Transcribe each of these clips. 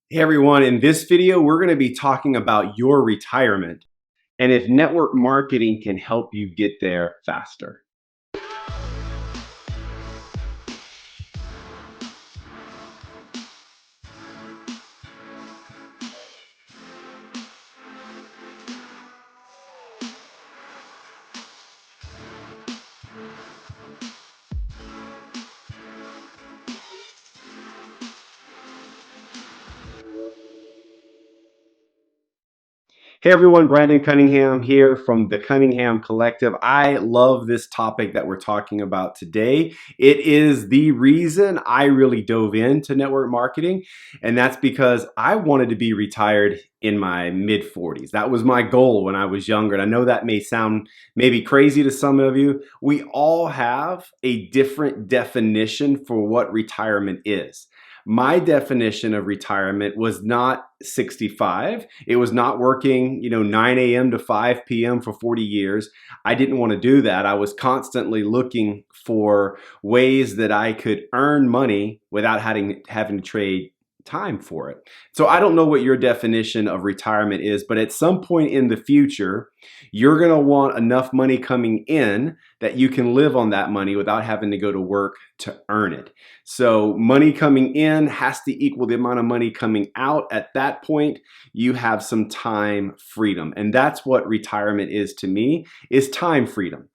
Hey everyone, in this video, we're going to be talking about your retirement and if network marketing can help you get there faster. Hey everyone, Brandon Cunningham here from the Cunningham Collective. I love this topic that we're talking about today. It is the reason I really dove into network marketing, and that's because I wanted to be retired in my mid-40s. That was my goal when I was younger, and I know that may sound maybe crazy to some of you. We all have a different definition for what retirement is. My definition of retirement was not 65. It was not working, 9 a.m. to 5 p.m. for 40 years. I didn't want to do that. I was constantly looking for ways that I could earn money without having to trade time for it. So I don't know what your definition of retirement is, but at some point in the future, you're going to want enough money coming in that you can live on that money without having to go to work to earn it. So money coming in has to equal the amount of money coming out. At that point, you have some time freedom. And that's what retirement is to me, is time freedom.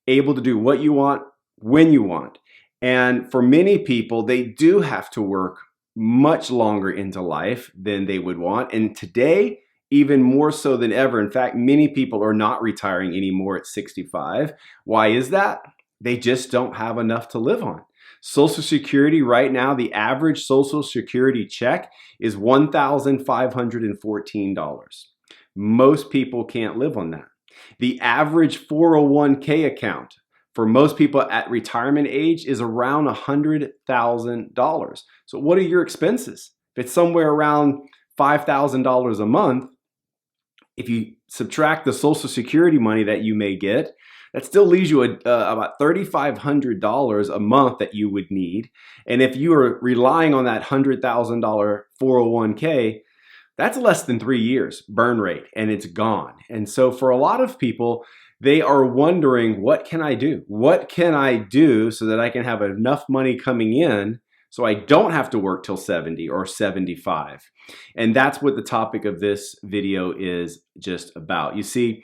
Able to do what you want, when you want. And for many people, they do have to work much longer into life than they would want. And today, even more so than ever. In fact, many people are not retiring anymore at 65. Why is that? They just don't have enough to live on. Social Security right now, the average Social Security check is $1,514. Most people can't live on that. The average 401k account for most people at retirement age is around $100,000. So what are your expenses? If it's somewhere around $5,000 a month, if you subtract the Social Security money that you may get, that still leaves you about $3,500 a month that you would need. And if you are relying on that $100,000 401k, that's less than 3 years burn rate, and it's gone. And so for a lot of people, they are wondering, what can I do? What can I do so that I can have enough money coming in so I don't have to work till 70 or 75? And that's what the topic of this video is just about. You see,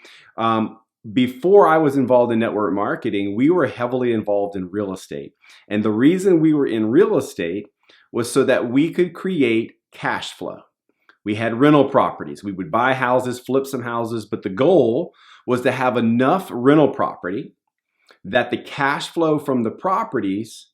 before I was involved in network marketing, we were heavily involved in real estate. And the reason we were in real estate was so that we could create cash flow. We had rental properties. We would buy houses, flip some houses, but the goal was to have enough rental property that the cash flow from the properties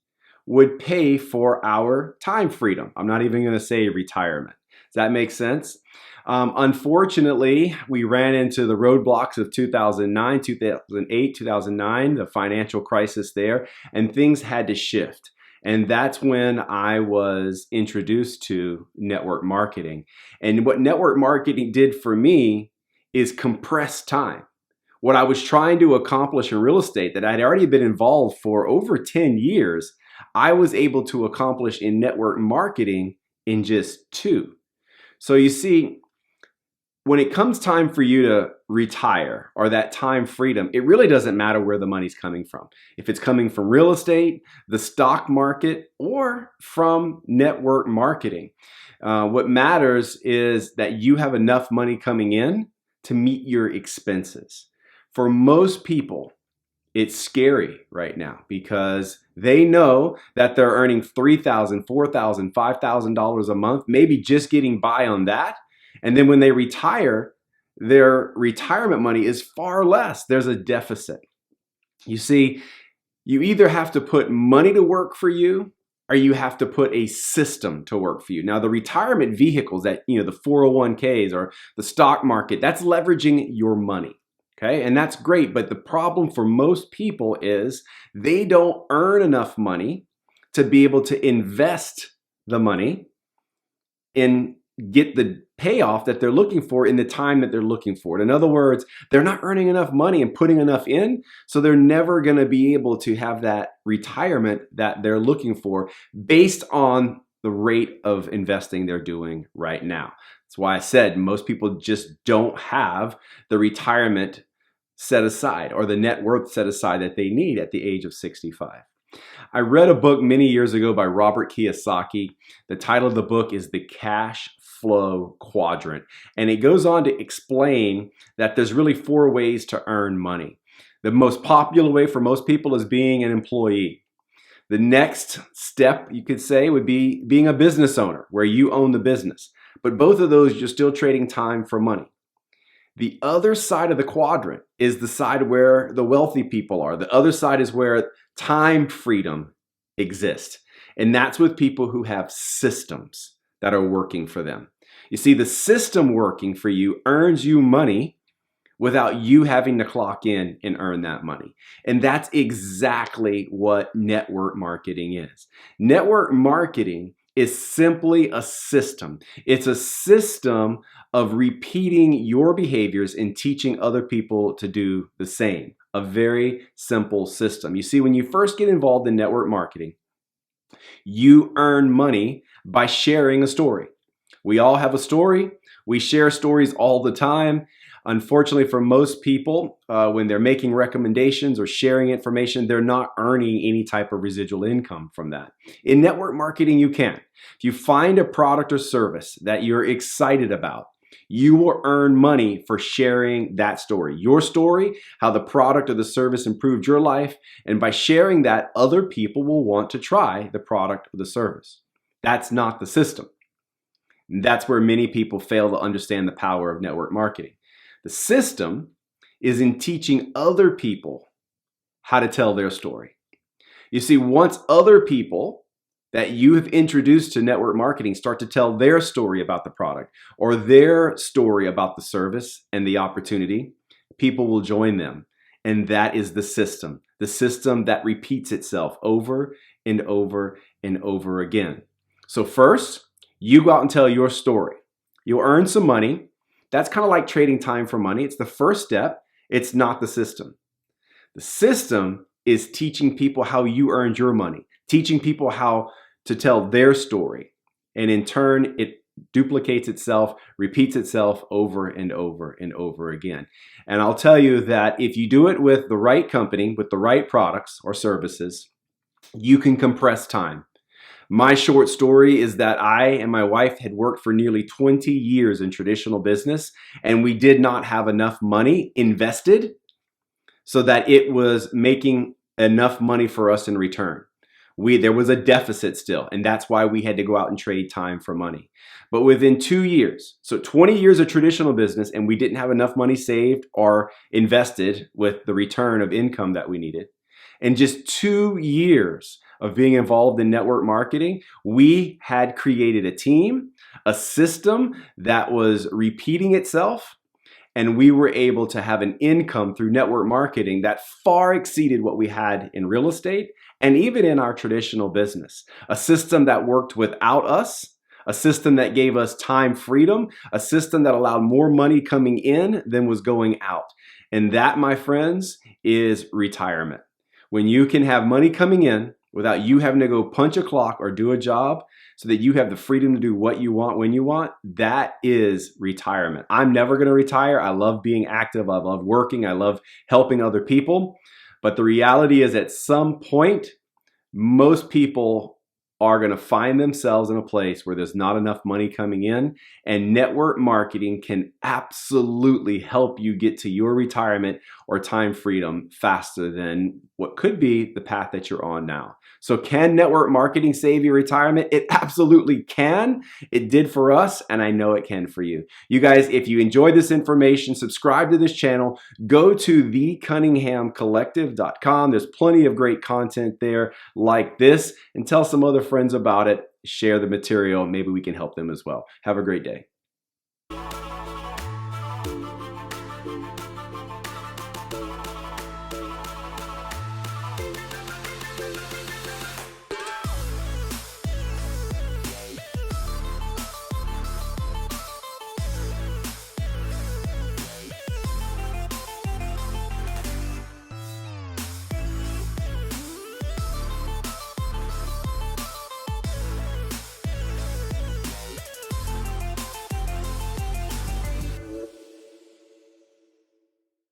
would pay for our time freedom. I'm not even going to say retirement. Does that make sense? Unfortunately, we ran into the roadblocks of 2009, 2008, 2009, the financial crisis there, and things had to shift. And that's when I was introduced to network marketing. And what network marketing did for me is compress time. What I was trying to accomplish in real estate that I'd already been involved for over 10 years, I was able to accomplish in network marketing in just 2. So you see, when it comes time for you to retire or that time freedom, it really doesn't matter where the money's coming from. If it's coming from real estate, the stock market, or from network marketing. What matters is that you have enough money coming in to meet your expenses. For most people, it's scary right now because they know that they're earning $3,000, $4,000, $5,000 a month, maybe just getting by on that. And then when they retire, their retirement money is far less. There's a deficit. You see, you either have to put money to work for you or you have to put a system to work for you. Now, the retirement vehicles that, the 401ks or the stock market, that's leveraging your money. Okay, and that's great, but the problem for most people is they don't earn enough money to be able to invest the money and get the payoff that they're looking for in the time that they're looking for it. In other words, they're not earning enough money and putting enough in, so they're never going to be able to have that retirement that they're looking for based on the rate of investing they're doing right now. That's why I said most people just don't have the retirement set aside or the net worth set aside that they need at the age of 65. I read a book many years ago by Robert Kiyosaki. The title of the book is The Cash Flow Quadrant. And it goes on to explain that there's really 4 ways to earn money. The most popular way for most people is being an employee. The next step, you could say, would be being a business owner, where you own the business. But both of those, you're still trading time for money. The other side of the quadrant is the side where the wealthy people are. The other side is where time freedom exists. And that's with people who have systems that are working for them. You see, the system working for you earns you money without you having to clock in and earn that money. And that's exactly what network marketing is. Network marketing is simply a system. It's a system of repeating your behaviors and teaching other people to do the same. A very simple system. You see, when you first get involved in network marketing, you earn money by sharing a story. We all have a story. We share stories all the time. Unfortunately, for most people, when they're making recommendations or sharing information, they're not earning any type of residual income from that. In network marketing, you can. If you find a product or service that you're excited about, you will earn money for sharing that story. Your story, how the product or the service improved your life, and by sharing that, other people will want to try the product or the service. That's not the system. That's where many people fail to understand the power of network marketing. The system is in teaching other people how to tell their story. You see, once other people that you have introduced to network marketing start to tell their story about the product or their story about the service and the opportunity, people will join them. And that is the system that repeats itself over and over and over again. So first, you go out and tell your story. You'll earn some money. That's kind of like trading time for money. It's the first step. It's not the system. The system is teaching people how you earned your money, teaching people how to tell their story. And in turn, it duplicates itself, repeats itself over and over and over again. And I'll tell you that if you do it with the right company, with the right products or services, you can compress time. My short story is that I and my wife had worked for nearly 20 years in traditional business, and we did not have enough money invested so that it was making enough money for us in return. There was a deficit still, and that's why we had to go out and trade time for money. But within 2 years, so 20 years of traditional business, and we didn't have enough money saved or invested with the return of income that we needed. In just 2 years of being involved in network marketing, we had created a team, a system that was repeating itself, and we were able to have an income through network marketing that far exceeded what we had in real estate and even in our traditional business. A system that worked without us, a system that gave us time freedom, a system that allowed more money coming in than was going out. And that, my friends, is retirement. When you can have money coming in without you having to go punch a clock or do a job so that you have the freedom to do what you want when you want, that is retirement. I'm never going to retire. I love being active. I love working. I love helping other people. But the reality is at some point, most people are going to find themselves in a place where there's not enough money coming in, and network marketing can absolutely help you get to your retirement or time freedom faster than what could be the path that you're on now. So can network marketing save your retirement? It absolutely can. It did for us, and I know it can for you. You guys, if you enjoyed this information, subscribe to this channel. Go to thecunninghamcollective.com. There's plenty of great content there like this, and tell some other friends about it. Share the material. Maybe we can help them as well. Have a great day.